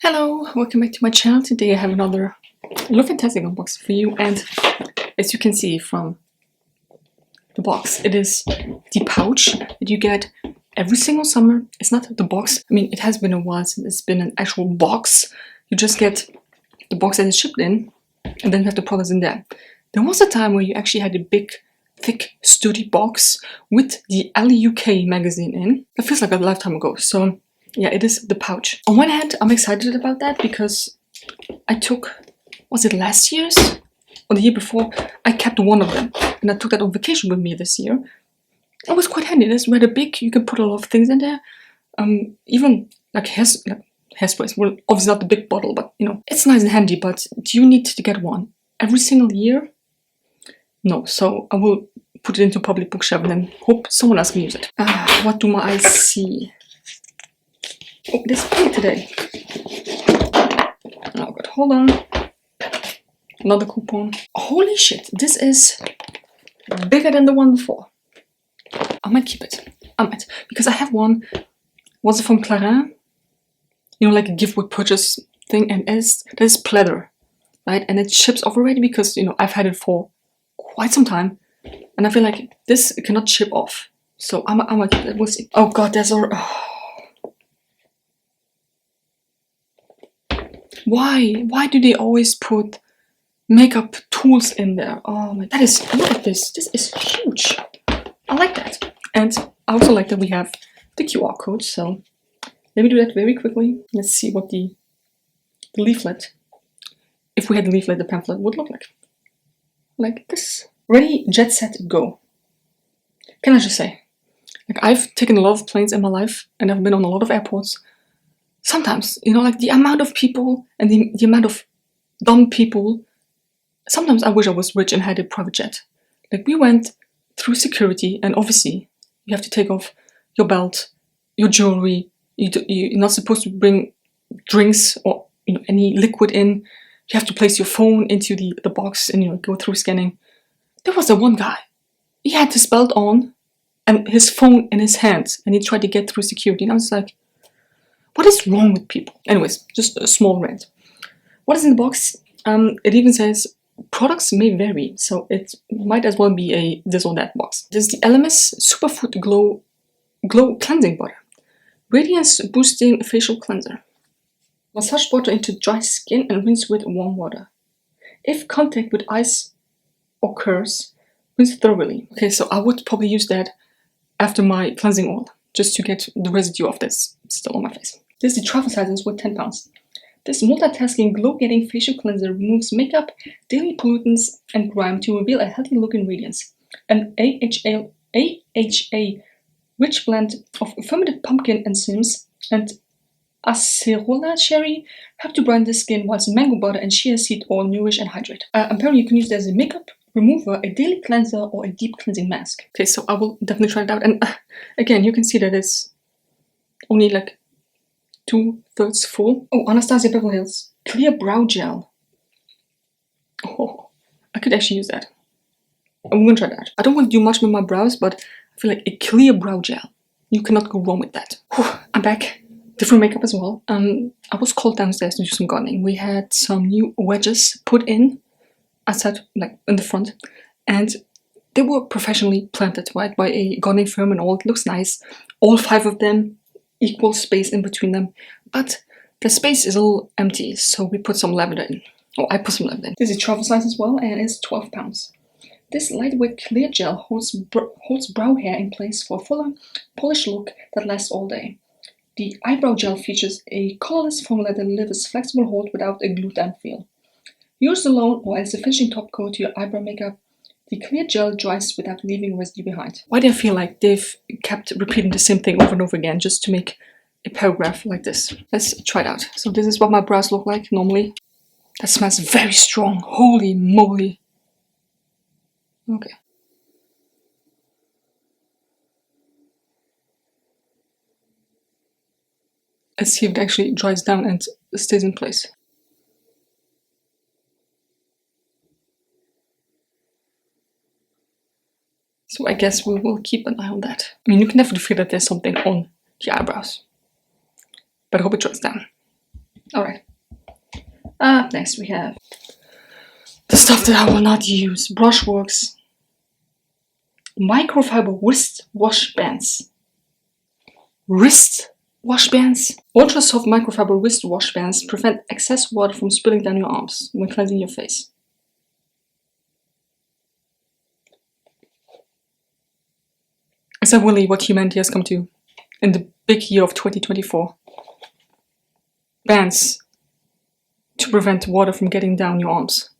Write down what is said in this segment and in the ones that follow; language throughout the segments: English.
Hello, welcome back to my channel. Today I have another LookFantastic unboxing for you, and as you can see from the box, it is the pouch that you get every single summer. It's not the box. I mean, it has been a while since it's been an actual box. You just get the box that is shipped in, and then you have the products in there. There was a time where you actually had a big, thick, sturdy box with the LUK magazine in. It feels like a lifetime ago, so yeah, it is the pouch. On one hand, I'm excited about that because I took, was it last year's or the year before? I kept one of them and I took that on vacation with me this year. It was quite handy. It's rather big. You can put a lot of things in there. Even like hairsprays. Well, obviously not the big bottle, but you know, it's nice and handy. But do you need to get one every single year? No. So I will put it into public bookshelf and then hope someone else can use it. What do my eyes see? Oh, it is pink today. Oh god, hold on. Another coupon. Holy shit, this is bigger than the one before. I might keep it. I might. Because I have one. Was it from Clarin? You know, like a gift with purchase thing, and that is pleather. Right? And it ships off already because, you know, I've had it for quite some time. And I feel like this cannot ship off. So I might keep it. We'll see. Oh god, there's a... Why do they always put makeup tools in there? Oh my, that is, look at this. This is huge. I like that. And I also like that we have the QR code. So let me do that very quickly. Let's see what the leaflet, if we had the leaflet, the pamphlet would look like. Like this. Ready, jet, set, go. Can I just say, like, I've taken a lot of planes in my life and I've been on a lot of airports. Sometimes, you know, like the amount of people and the amount of dumb people. Sometimes I wish I was rich and had a private jet. Like, we went through security, and obviously you have to take off your belt, your jewelry. You're not supposed to bring drinks or, you know, any liquid in. You have to place your phone into the box and, you know, go through scanning. There was that one guy. He had his belt on and his phone in his hands, and he tried to get through security. And I was like, what is wrong with people? Anyways, just a small rant. What is in the box? It even says products may vary, so it might as well be a this or that box. This is the LMS Superfood Glow Cleansing Butter. Radiance Boosting Facial Cleanser. Massage butter into dry skin and rinse with warm water. If contact with ice occurs, rinse thoroughly. Okay, so I would probably use that after my cleansing oil, just to get the residue of this still on my face. This is the travel sizes with 10 pounds. This multitasking glow-getting facial cleanser removes makeup, daily pollutants, and grime to reveal a healthy look and radiance. An AHA rich blend of fermented pumpkin enzymes and acerola cherry help to brighten the skin, whilst mango butter and chia seed oil nourish and hydrate. Apparently you can use it as a makeup remover, a daily cleanser, or a deep cleansing mask. Okay, so I will definitely try it out. And again, you can see that it's only like 2/3 full. Oh, Anastasia Beverly Hills Clear Brow Gel. Oh, I could actually use that. I'm gonna try that. I don't want to do much with my brows, but I feel like a clear brow gel, you cannot go wrong with that. Whew, I'm back. Different makeup as well. I was called downstairs to do some gardening. We had some new wedges put in outside, like in the front, and they were professionally planted, right, by a gardening firm and all. It looks nice. All 5 of them, equal space in between them, but the space is a little empty, so we put some lavender in. Oh, I put some lavender in. This is travel size as well, and it's 12 pounds. This lightweight clear gel holds brow hair in place for a fuller, polished look that lasts all day. The eyebrow gel features a colorless formula that delivers flexible hold without a glued-down feel. Used alone or as a finishing top coat to your eyebrow makeup, the clear gel dries without leaving residue behind. Why do I feel like they've kept repeating the same thing over and over again just to make a paragraph like this? Let's try it out. So this is what my brows look like normally. That smells very strong. Holy moly. Okay. Let's see if it actually dries down and stays in place. So I guess we will keep an eye on that. I mean, you can definitely feel that there's something on the eyebrows, but I hope it dries down. Alright. Up next we have the stuff that I will not use. Brushworks. Microfiber wrist wash bands. Wrist wash bands? Ultra soft microfiber wrist wash bands prevent excess water from spilling down your arms when cleansing your face. Is that really what humanity has come to in the big year of 2024? Bands to prevent water from getting down your arms.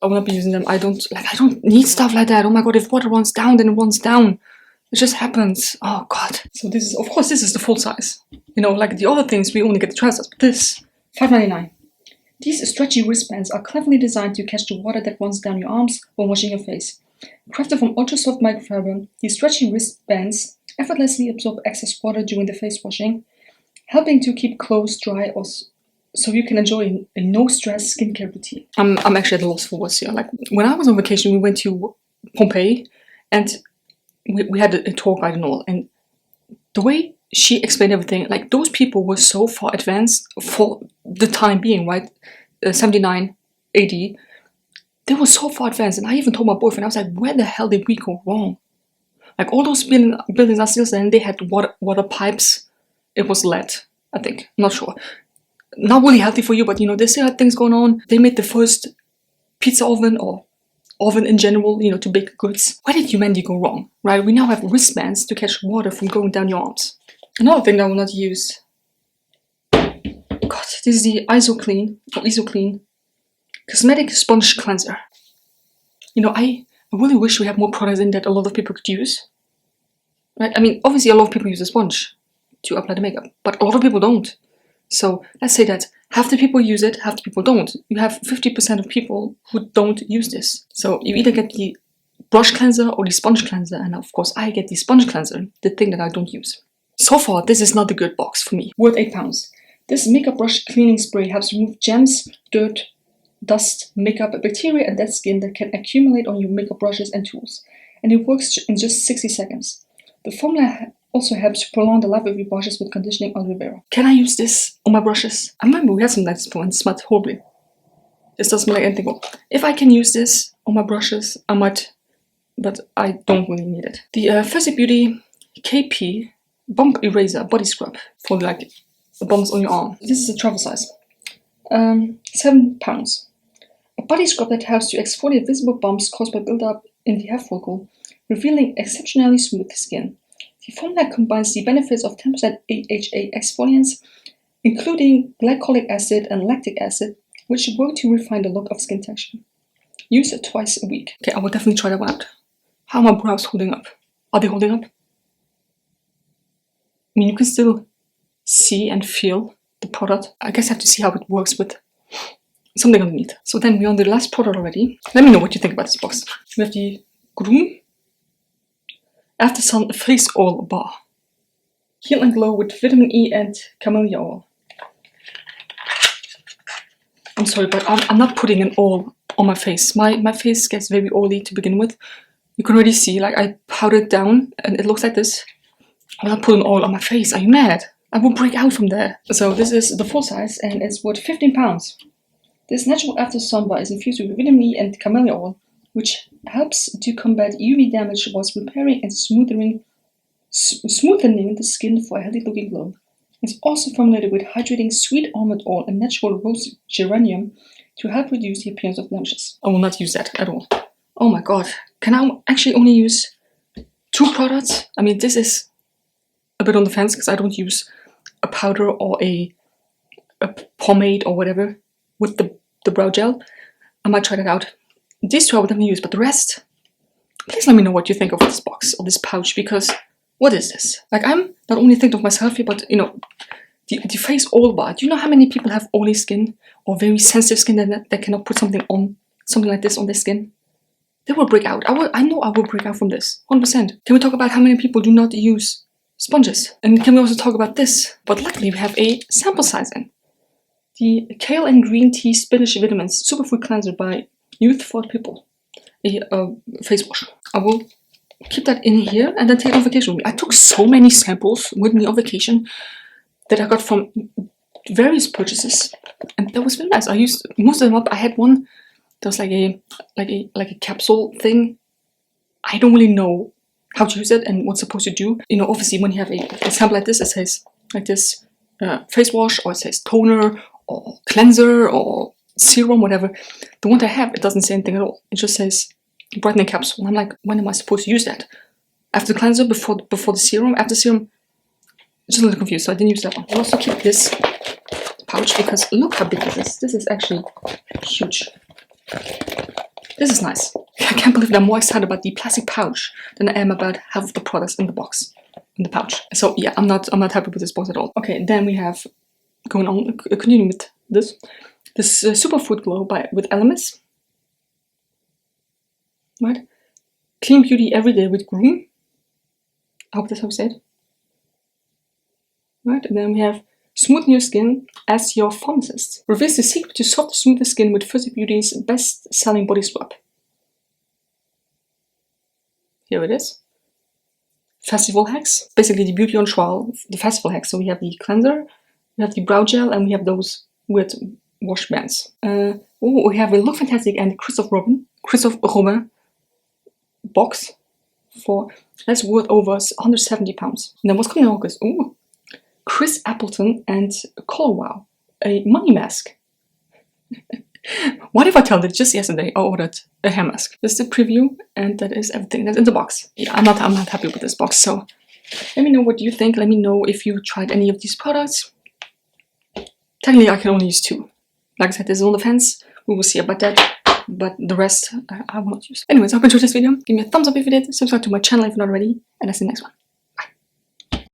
I will not be using them. I don't need stuff like that. Oh my god, if water runs down, then it runs down. It just happens. Oh god. So this is, of course, this is the full size. You know, like the other things, we only get the trousers. But this, $5.99. These stretchy wristbands are cleverly designed to catch the water that runs down your arms when washing your face. Crafted from ultra-soft microfiber, these stretchy wristbands effortlessly absorb excess water during the face washing, helping to keep clothes dry or so you can enjoy a no-stress skincare routine. I'm actually at a loss for words here. Like, when I was on vacation, we went to Pompeii, and we had a tour guide and all, and the way she explained everything, like, those people were so far advanced for the time being, right? 79 AD. They were so far advanced, and I even told my boyfriend, I was like, where the hell did we go wrong? Like, all those buildings are still there, and they had water pipes. It was lead, I think. I'm not sure. Not really healthy for you, but you know, they still had things going on. They made the first pizza oven, or oven in general, you know, to bake goods. Where did humanity go wrong, right? We now have wristbands to catch water from going down your arms. Another thing that I will not use. God, this is the IsoClean Cosmetic Sponge Cleanser. You know, I really wish we had more products in that a lot of people could use. Right? I mean, obviously a lot of people use a sponge to apply the makeup, but a lot of people don't. So let's say that half the people use it, half the people don't. You have 50% of people who don't use this. So you either get the brush cleanser or the sponge cleanser, and of course I get the sponge cleanser, the thing that I don't use. So far, this is not the good box for me. Worth £8. This makeup brush cleaning spray helps remove gems, dirt, dust, makeup, bacteria, and dead skin that can accumulate on your makeup brushes and tools. And it works in just 60 seconds. The formula also helps to prolong the life of your brushes with conditioning aloe vera. Can I use this on my brushes? I remember we had some like this before and it smelled horribly. This doesn't smell like anything. If I can use this on my brushes, I might, but I don't really need it. The Fuzzy Beauty KP Bump Eraser Body Scrub for like the bumps on your arm. This is a travel size. £7. A body scrub that helps to exfoliate visible bumps caused by buildup in the hair follicle, revealing exceptionally smooth skin. The formula combines the benefits of 10% AHA exfoliants, including glycolic acid and lactic acid, which work to refine the look of skin texture. Use it twice a week. Okay, I will definitely try that one out. How are my brows holding up? Are they holding up? I mean, you can still see and feel the product. I guess I have to see how it works with something underneath. So then we're on the last product already. Let me know what you think about this box. We have the Groom After Sun Face Oil Bar. Heal and glow with vitamin E and camellia oil. I'm sorry, but I'm not putting an oil on my face. My face gets very oily to begin with. You can already see, like, I powdered it down and it looks like this. I'm not putting oil on my face. Are you mad? I will break out from there. So this is the full size and it's worth £15. This natural after sun bar is infused with vitamin E and camellia oil, which helps to combat UV damage whilst repairing and smoothening the skin for a healthy looking glow. It's also formulated with hydrating sweet almond oil and natural rose geranium to help reduce the appearance of blemishes. I will not use that at all. Oh my god. Can I actually only use 2 products? I mean, this is a bit on the fence because I don't use a powder or a pomade or whatever with the brow gel. I might try that out. These 2 I would definitely use, but the rest, please let me know what you think of this box or this pouch, because what is this? Like, I'm not only thinking of myself here, but you know, the face oil bar. Do you know how many people have oily skin or very sensitive skin that cannot put something like this on their skin? They will break out. I know I will break out from this, 100%. Can we talk about how many people do not use sponges? And can we also talk about this? But luckily we have a sample size in. The Kale and Green Tea Spinach Vitamins Superfood Cleanser by Youth for People. A face wash. I will keep that in here and then take it on vacation with me. I took so many samples with me on vacation. that I got from various purchases, and that was really nice. I used most of them up. I had one that was like a capsule thing. I don't really know how to use it and what's supposed to do. You know, obviously when you have a sample like this, it says like this face wash, or it says toner or cleanser or serum, whatever. The one that I have, it doesn't say anything at all. It just says brightening capsule. And I'm like, when am I supposed to use that? After the cleanser, before the serum, after the serum? Just a little confused, so I didn't use that one. I also keep this pouch because look how big this is. This is actually huge. This is nice. I can't believe that I'm more excited about the plastic pouch than I am about half of the products in the box, in the pouch. So yeah, I'm not happy with this box at all. Okay, then we have going on, continuing with this Superfood Glow with Elemis. Right? Clean Beauty Every Day with Groom. I hope that's how you say it. Right, and then we have Smoothing Your Skin as Your Pharmacist. Reveals the secret to soft, smoother skin with Fuzzy Beauty's best-selling body scrub. Here it is. Festival hacks. Basically the beauty on trial, the festival hacks. So we have the cleanser, we have the brow gel, and we have those with wash bands. We have a LookFantastic and Christophe Robin box for that's worth over 170 pounds. And then what's coming in August? Ooh, Chris Appleton and Color Wow, a money mask. What if I told it just yesterday I ordered a hair mask? This is the preview, and that is everything that's in the box. Yeah, I'm not happy with this box, so let me know what you think. Let me know if you tried any of these products. Technically, I can only use 2. Like I said, this is on the fence. We will see about that, but the rest I will not use. Anyways, I hope you enjoyed this video. Give me a thumbs up if you did. Subscribe to my channel if you're not already, and I'll see you next one.